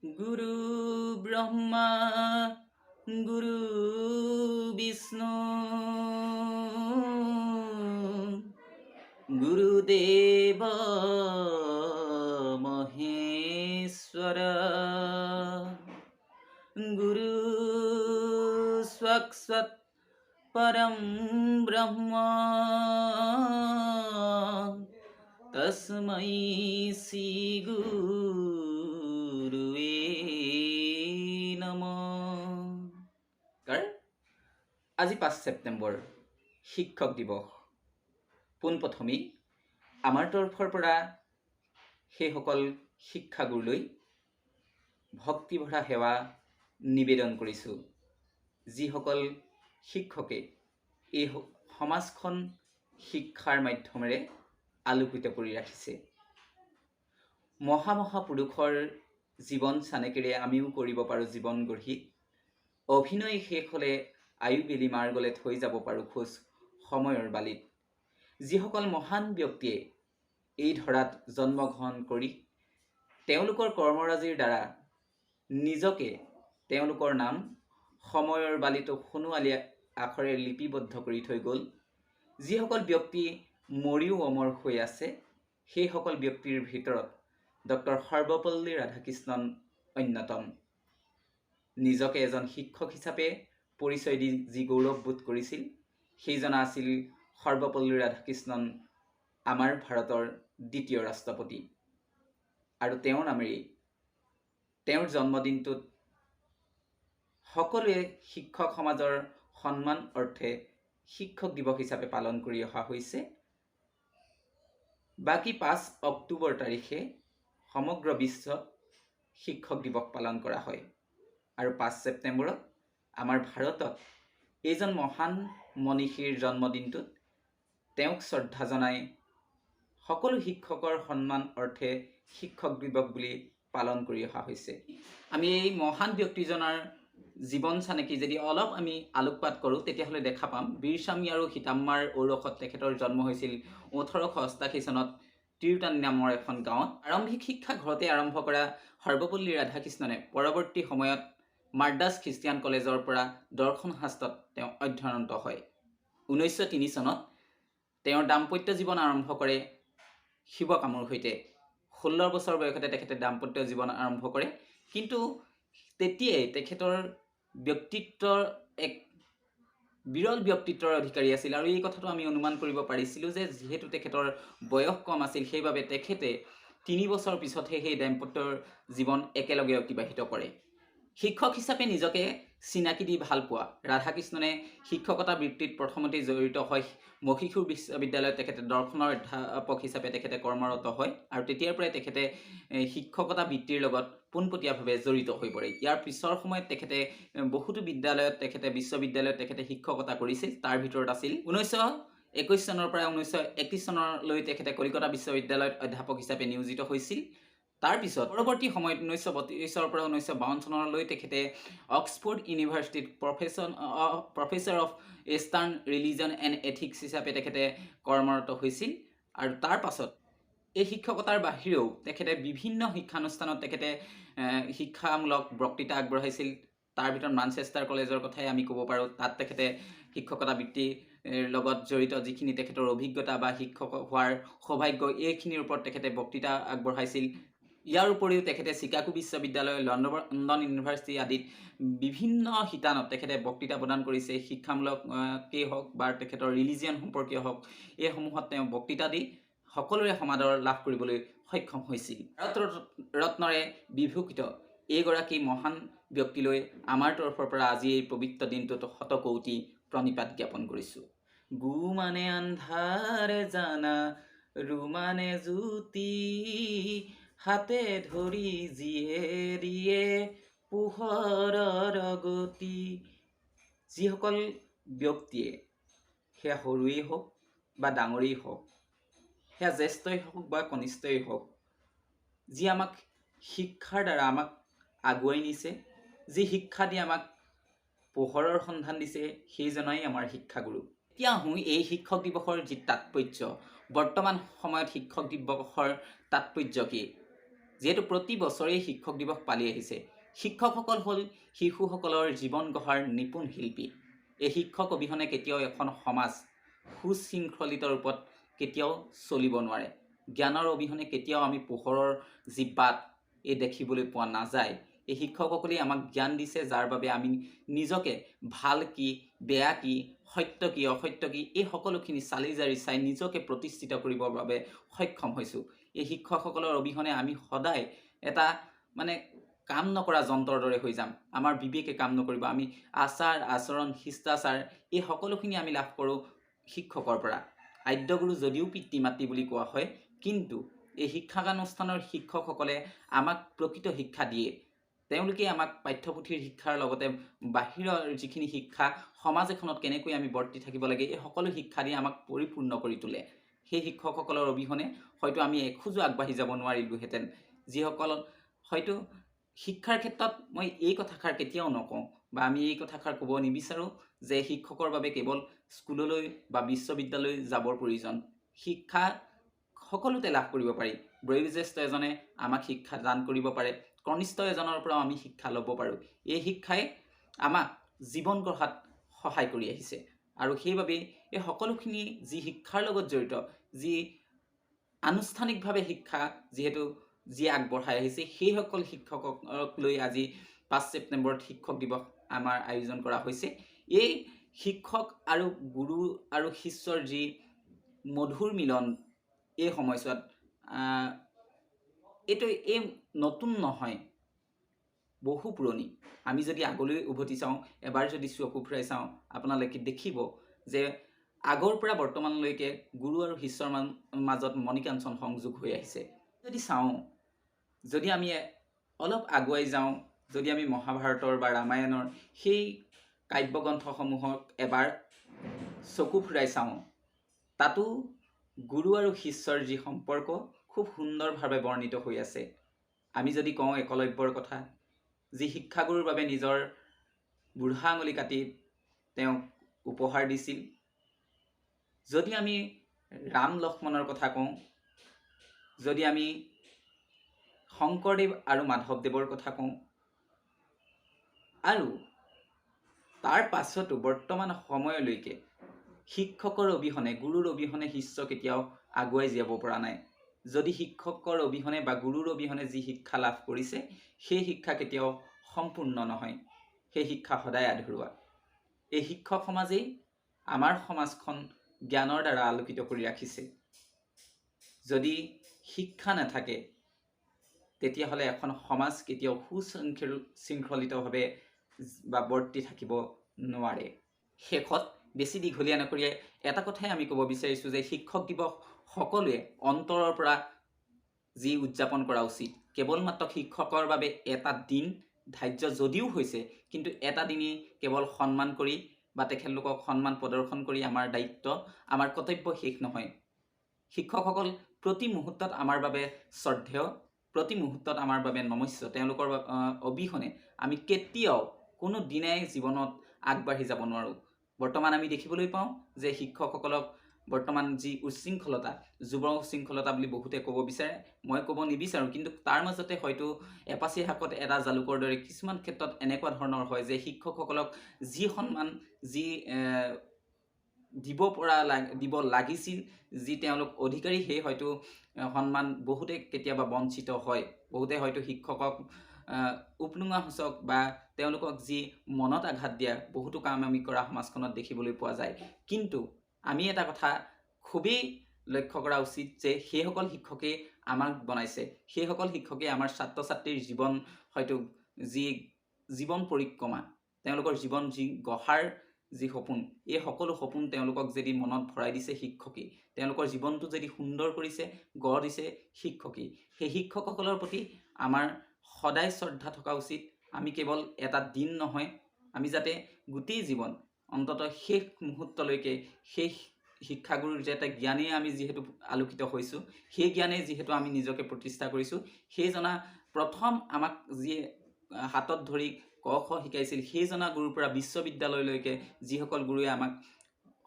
গুৰু ব্ৰহ্মা গুৰু বিষ্ণু গুৰুদেব মহেশ্বৰ গুৰু সাক্ষাৎ পৰম ব্ৰহ্ম তস্मै শ্ৰী গুৰুৱে নমঃ। আজি 5 ছেপ্টেম্বৰ শিক্ষক দিৱস। পোনপ্ৰথমেই আমাৰ তৰফৰ পৰা সেইসকল শিক্ষাগুৰুলৈ ভক্তিভৰা সেৱা নিবেদন কৰিছোঁ, যিসকল শিক্ষকে এই সমাজখন শিক্ষাৰ মাধ্যমেৰে আলোকিত কৰি ৰাখিছে। মহাপুৰুষৰ জীৱন চানেকেৰে আমিও কৰিব পাৰোঁ জীৱন গঢ়ি। অভিনয় শেষ হ'লে আয়ু বেলি মাৰ গলে থৈ যাব পাৰোঁ খোজ সময়ৰ বালিত। যিসকল মহান ব্যক্তিয়ে এই ধৰাত জন্মগ্ৰহণ কৰি তেওঁলোকৰ কৰ্মৰাজিৰ দ্বাৰা নিজকে তেওঁলোকৰ নাম সময়ৰ বালিতো সোণোৱালী আখৰে লিপিবদ্ধ কৰি থৈ গ'ল, যিসকল ব্যক্তি মৰিও অমৰ হৈ আছে, সেইসকল ব্যক্তিৰ ভিতৰত ডক্টৰ সৰ্বপল্লী ৰাধাকৃষ্ণন অন্যতম। নিজকে এজন শিক্ষক হিচাপে পৰিচয় দি যি গৌৰৱবোধ কৰিছিল, সেইজনা আছিল সৰ্বপল্লী ৰাধাকৃষ্ণন, আমাৰ ভাৰতৰ দ্বিতীয় ৰাষ্ট্ৰপতি। আৰু তেওঁৰ নামেৰে তেওঁৰ জন্মদিনটোত সকলোৱে শিক্ষক সমাজৰ সন্মান অৰ্থে শিক্ষক দিৱস হিচাপে পালন কৰি অহা হৈছে। বাকী 5 অক্টোবৰ তাৰিখে সমগ্ৰ বিশ্বত শিক্ষক দিৱস পালন কৰা হয়। আৰু 5 ছেপ্টেম্বৰত আমাৰ ভাৰতত এইজন মহান মনীষীৰ জন্মদিনটোত তেওঁক শ্ৰদ্ধা জনাই সকলো শিক্ষকৰ সন্মান অৰ্থে শিক্ষক দিৱস বুলি পালন কৰি অহা হৈছে। আমি এই মহান ব্যক্তিজনৰ জীৱন চানেকি যদি অলপ আমি আলোকপাত কৰোঁ, তেতিয়াহ'লে দেখা পাম বীৰস্বামী আৰু সীতাম্মাৰ ঔৰসত তেখেতৰ জন্ম হৈছিল 1888 চনত তিৰুতানী নামৰ এখন গাঁৱত। আৰম্ভিক শিক্ষা ঘৰতে আৰম্ভ কৰা সৰ্বপল্লী ৰাধাকৃষ্ণনে পৰৱৰ্তী সময়ত মাদ্ৰাজ খ্ৰীষ্টিয়ান কলেজৰ পৰা দৰ্শন শাস্ত্ৰত তেওঁ অধ্যয়নৰত হয়। 1903 চনত তেওঁৰ দাম্পত্য জীৱন আৰম্ভ কৰে শিৱকামৰ সৈতে। 16 বছৰ বয়সতে তেখেতে দাম্পত্য জীৱন আৰম্ভ কৰে। কিন্তু তেতিয়াই তেখেতৰ ব্যক্তিত্বৰ এক বিৰল ব্যক্তিত্বৰ অধিকাৰী আছিল, আৰু এই কথাটো আমি অনুমান কৰিব পাৰিছিলোঁ যে যিহেতু তেখেতৰ বয়স কম আছিল, সেইবাবে তেখেতে 3 বছৰ পিছতহে সেই দাম্পত্যৰ জীৱন একেলগে অতিবাহিত কৰে। শিক্ষক হিচাপে নিজকে চিনাকি দি ভাল পোৱা ৰাধাকৃষ্ণনে শিক্ষকতা বৃত্তিত প্ৰথমতে জড়িত হয়। মহীশূৰ বিশ্ববিদ্যালয়ত তেখেতে দৰ্শনৰ অধ্যাপক হিচাপে তেখেতে কৰ্মৰত হয়, আৰু তেতিয়াৰ পৰাই তেখেতে শিক্ষকতা বৃত্তিৰ লগত পোনপটীয়াভাৱে জড়িত হৈ পৰে। ইয়াৰ পিছৰ সময়ত তেখেতে বহুতো বিদ্যালয়ত বিশ্ববিদ্যালয়ত তেখেতে শিক্ষকতা কৰিছিল। তাৰ ভিতৰত আছিল 1921 চনৰ পৰা 1931 চনলৈ তেখেতে কলিকতা বিশ্ববিদ্যালয়ত অধ্যাপক হিচাপে নিয়োজিত হৈছিল। তাৰপিছত পৰৱৰ্তী সময়ত 1932 পৰা 1952 চনলৈ তেখেতে অক্সফৰ্ড ইউনিভাৰ্চিটিত professor of eastern religion and ethics হিচাপে তেখেতে কৰ্মৰত হৈছিল। আৰু তাৰ পাছত এই শিক্ষকতাৰ বাহিৰেও তেখেতে বিভিন্ন শিক্ষানুষ্ঠানত তেখেতে শিক্ষামূলক বক্তৃতা আগবঢ়াইছিল। তাৰ ভিতৰত মানচেষ্টাৰ কলেজৰ কথাই আমি ক'ব পাৰোঁ। তাত তেখেতে শিক্ষকতা বৃত্তিৰ লগত জড়িত যিখিনি তেখেতৰ অভিজ্ঞতা বা শিক্ষক হোৱাৰ সৌভাগ্য, এইখিনিৰ ওপৰত তেখেতে বক্তৃতা আগবঢ়াইছিল। ইয়াৰ উপৰিও তেখেতে চিকাগো বিশ্ববিদ্যালয়, লণ্ডন ইউনিভাৰ্চিটি আদিত বিভিন্ন শিতানত তেখেতে বক্তৃতা প্ৰদান কৰিছে। শিক্ষামূলকেই হওক বা তেখেতৰ ৰিলিজিয়ন সম্পৰ্কীয় হওক, এইসমূহত তেওঁ বক্তৃতা দি সকলোৰে সমাদৰ লাভ কৰিবলৈ সক্ষম হৈছিল। ভাৰত ৰত্নৰে বিভূষিত এইগৰাকী মহান ব্যক্তিলৈ আমাৰ তৰফৰ পৰা আজি এই পবিত্ৰ দিনটোত শতকৌটি প্ৰণিপাত জ্ঞাপন কৰিছোঁ। গু মানে আন্ধাৰ জানা, ৰু মানে জ্যোতি, হাতে ধৰি যিয়ে দিয়ে পোহৰৰ গতি। যিসকল ব্যক্তিয়ে, সেয়া সৰুৱেই হওক বা ডাঙৰেই হওক, সেয়া জ্যেষ্ঠই হওক বা কনিষ্ঠই হওক, যি আমাক শিক্ষাৰ দ্বাৰা আমাক আগুৱাই নিছে, যি শিক্ষা দি আমাক পোহৰৰ সন্ধান দিছে, সেইজনাই আমাৰ শিক্ষাগুৰু। এতিয়া আহোঁ এই শিক্ষক দিৱসৰ যি তাৎপৰ্য, বৰ্তমান সময়ত শিক্ষক দিৱসৰ তাৎপৰ্য কি? যিহেতু প্ৰতি বছৰেই শিক্ষক দিৱস পালি আহিছে। শিক্ষকসকল হ'ল শিশুসকলৰ জীৱন গঢ়াৰ নিপুণ শিল্পী। এই শিক্ষক অবিহনে কেতিয়াও এখন সমাজ সুশৃংখলিত ৰূপত কেতিয়াও চলিব নোৱাৰে। জ্ঞানৰ অবিহনে কেতিয়াও আমি পোহৰৰ যি বাট এই দেখিবলৈ পোৱা নাযায়। এই শিক্ষকসকলেই আমাক জ্ঞান দিছে, যাৰ বাবে আমি নিজকে ভাল কি, বেয়া কি, সত্য কি, অসত্য কি, এই সকলোখিনি চালি জাৰি চাই নিজকে প্ৰতিষ্ঠিত কৰিবৰ বাবে সক্ষম হৈছোঁ। এই শিক্ষকসকলৰ অবিহনে আমি সদায় এটা মানে কাম নকৰা যন্ত্ৰৰ দৰে হৈ যাম। আমাৰ বিবেকে কাম নকৰিব। আমি আচাৰ আচৰণ শিষ্টাচাৰ এই সকলোখিনি আমি লাভ কৰোঁ শিক্ষকৰ পৰা। আদ্যগুৰু যদিও পিতৃ মাতৃ বুলি কোৱা হয়, কিন্তু এই শিক্ষানুষ্ঠানৰ শিক্ষকসকলে আমাক প্ৰকৃত শিক্ষা দিয়ে। তেওঁলোকে আমাক পাঠ্যপুথিৰ শিক্ষাৰ লগতে বাহিৰৰ যিখিনি শিক্ষা, সমাজ এখনত কেনেকৈ আমি বৰ্তি থাকিব লাগে, এই সকলো শিক্ষা দি আমাক পৰিপূৰ্ণ কৰি তোলে। সেই শিক্ষকসকলৰ অবিহনে হয়তো আমি এখোজো আগবাঢ়ি যাব নোৱাৰিলোহেঁতেন। যিসকল হয়তো শিক্ষাৰ ক্ষেত্ৰত মই এই কথাষাৰ কেতিয়াও নকওঁ, বা আমি এই কথাষাৰ ক'ব নিবিচাৰোঁ যে শিক্ষকৰ বাবে কেৱল স্কুললৈ বা বিশ্ববিদ্যালয় যাবৰ প্ৰয়োজন। শিক্ষা সকলোতে লাভ কৰিব পাৰি। বয়োজ্যেষ্ঠ এজনে আমাক শিক্ষা দান কৰিব পাৰে, কনিষ্ঠ এজনৰ পৰাও আমি শিক্ষা ল'ব পাৰোঁ। এই শিক্ষাই আমাক জীৱন গঢ়াত সহায় কৰি আহিছে, আৰু সেইবাবেই এই সকলোখিনি যি শিক্ষাৰ লগত জড়িত, যি আনুষ্ঠানিকভাৱে শিক্ষা যিহেতু যিয়ে আগবঢ়াই আহিছে, সেইসকল শিক্ষকক লৈ আজি 5 ছেপ্টেম্বৰত শিক্ষক দিৱস আমাৰ আয়োজন কৰা হৈছে। এই শিক্ষক আৰু গুৰু আৰু শিষ্যৰ যি মধুৰ মিলন এই সময়ছোৱাত, এইটো এই নতুন নহয়, বহু পুৰণি। আমি যদি আগলৈ উভতি চাওঁ, এবাৰ যদি চকু ফুৰাই চাওঁ, আপোনালোকে দেখিব যে আগৰ পৰা বৰ্তমানলৈকে গুৰু আৰু শিষ্যৰ মাজত মণিকাঞ্চন সংযোগ হৈ আহিছে। যদি চাওঁ, যদি আমি অলপ আগুৱাই যাওঁ, যদি আমি মহাভাৰতৰ বা ৰামায়ণৰ সেই কাব্যগ্ৰন্থসমূহক এবাৰ চকু ফুৰাই চাওঁ, তাতো গুৰু আৰু শিষ্যৰ যি সম্পৰ্ক খুব সুন্দৰভাৱে বৰ্ণিত হৈ আছে। আমি যদি কওঁ একলব্যৰ কথা, যি শিক্ষাগুৰুৰ বাবে নিজৰ বুঢ়া আঙুলি কাটি তেওঁক উপহাৰ দিছিল। যদি আমি ৰাম লক্ষ্মণৰ কথা কওঁ, যদি আমি শংকৰদেৱ আৰু মাধৱদেৱৰ কথা কওঁ, আৰু তাৰ পাছতো বৰ্তমান সময়লৈকে শিক্ষকৰ অবিহনে, গুৰুৰ অবিহনে শিষ্য কেতিয়াও আগুৱাই যাব পৰা নাই। যদি শিক্ষকৰ অবিহনে বা গুৰুৰ অবিহনে যি শিক্ষা লাভ কৰিছে, সেই শিক্ষা কেতিয়াও সম্পূৰ্ণ নহয়। সেই শিক্ষা সদায় আধৰুৱা। এই শিক্ষক সমাজেই আমাৰ সমাজখন জ্ঞানৰ দ্বাৰা আলোকিত কৰি ৰাখিছে। যদি শিক্ষা নাথাকে, তেতিয়াহ'লে এখন সমাজ কেতিয়াও সুশৃংখলিতভাৱে বা বৰ্তি থাকিব নোৱাৰে। শেষত বেছি দীঘলীয়া নকৰি এটা কথাই আমি ক'ব বিচাৰিছোঁ যে শিক্ষক দিৱস সকলোৱে অন্তৰৰ পৰা যি উদযাপন কৰা উচিত। কেৱল মাত্ৰ শিক্ষকৰ বাবে এটা দিন ধাৰ্য যদিও হৈছে, কিন্তু এটা দিনেই কেৱল সন্মান কৰি বা তেখেতলোকক সন্মান প্ৰদৰ্শন কৰি আমাৰ দায়িত্ব, আমাৰ কৰ্তব্য শেষ নহয়। শিক্ষকসকল প্ৰতি মুহূৰ্তত আমাৰ বাবে শ্ৰদ্ধেয়, প্ৰতি মুহূৰ্তত আমাৰ বাবে নমস্য। তেওঁলোকৰ অবিহনে আমি কেতিয়াও কোনো দিনাই জীৱনত আগবাঢ়ি যাব নোৱাৰোঁ। বৰ্তমান আমি দেখিবলৈ পাওঁ যে শিক্ষকসকলক বৰ্তমান যি উচ্ছৃংখলতা, যুৱ উচ্ছৃংখলতা বুলি বহুতে ক'ব বিচাৰে, মই ক'ব নিবিচাৰোঁ। কিন্তু তাৰ মাজতে হয়তো এপাচি শাকত এটা জালুকৰ দৰে কিছুমান ক্ষেত্ৰত এনেকুৱা ধৰণৰ হয় যে শিক্ষকসকলক যি সন্মান, যি দিব লাগিছিল, যি তেওঁলোক অধিকাৰী, সেই হয়তো সন্মান বহুতে কেতিয়াবা বঞ্চিত হয়। বহুতে হয়তো শিক্ষকক উপলুঙা সূচক বা তেওঁলোকক যি মনত আঘাত দিয়া বহুতো কাম আমি কৰা সমাজখনত দেখিবলৈ পোৱা যায়। কিন্তু আমি এটা কথা খুবেই লক্ষ্য কৰা উচিত যে সেইসকল শিক্ষকে আমাক বনাইছে, সেইসকল শিক্ষকে আমাৰ ছাত্ৰ ছাত্ৰীৰ জীৱন, হয়তো যি জীৱন পৰিক্ৰমা, তেওঁলোকৰ জীৱন যি গঢ়াৰ যি সপোন, এই সকলো সপোন তেওঁলোকক যদি মনত ভৰাই দিছে শিক্ষকেই, তেওঁলোকৰ জীৱনটো যদি সুন্দৰ কৰিছে, গঢ় দিছে শিক্ষকেই, সেই শিক্ষকসকলৰ প্ৰতি আমাৰ সদায় শ্ৰদ্ধা থকা উচিত। আমি কেৱল এটা দিন নহয়, আমি যাতে গোটেই জীৱন অন্ততঃ শেষ মুহূৰ্তলৈকে সেই শিক্ষাগুৰুৰ যাতে জ্ঞানেই আমি যিহেতু আলোকিত হৈছোঁ, সেই জ্ঞানেই যিহেতু আমি নিজকে প্ৰতিষ্ঠা কৰিছোঁ, সেই জনা প্ৰথম আমাক যিয়ে হাতত ধৰি ক খ শিকাইছিল, সেই জনা গুৰুৰ পৰা বিশ্ববিদ্যালয়লৈকে যিসকল গুৰুৱে আমাক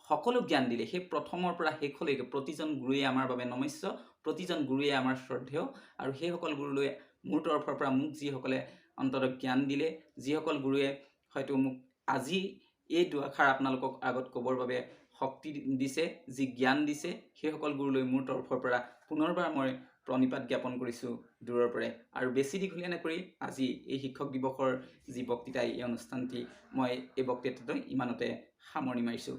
সকলো জ্ঞান দিলে, সেই প্ৰথমৰ পৰা শেষলৈকে প্ৰতিজন গুৰুৱে আমাৰ বাবে নমস্য, প্ৰতিজন গুৰুৱে আমাৰ শ্ৰদ্ধেয় আৰু সেইসকল গুৰুলৈ মোৰ তৰফৰ পৰা মোক যিসকলে অন্তত জ্ঞান দিলে, যিসকল গুৰুৱে হয়তো মোক আজি এই দুআষাৰ আপোনালোকক আগত ক'বৰ বাবে শক্তি দিছে, যি জ্ঞান দিছে, সেইসকল গুৰুলৈ মোৰ তৰফৰ পৰা পুনৰবাৰ মই প্ৰণিপাত জ্ঞাপন কৰিছোঁ দূৰৰ পৰাই। আৰু বেছি দীঘলীয়া নকৰি আজি এই শিক্ষক দিৱসৰ যি বক্তৃতা, এই অনুষ্ঠানটি মই এই বক্তৃতাটো ইমানতে সামৰণি মাৰিছোঁ।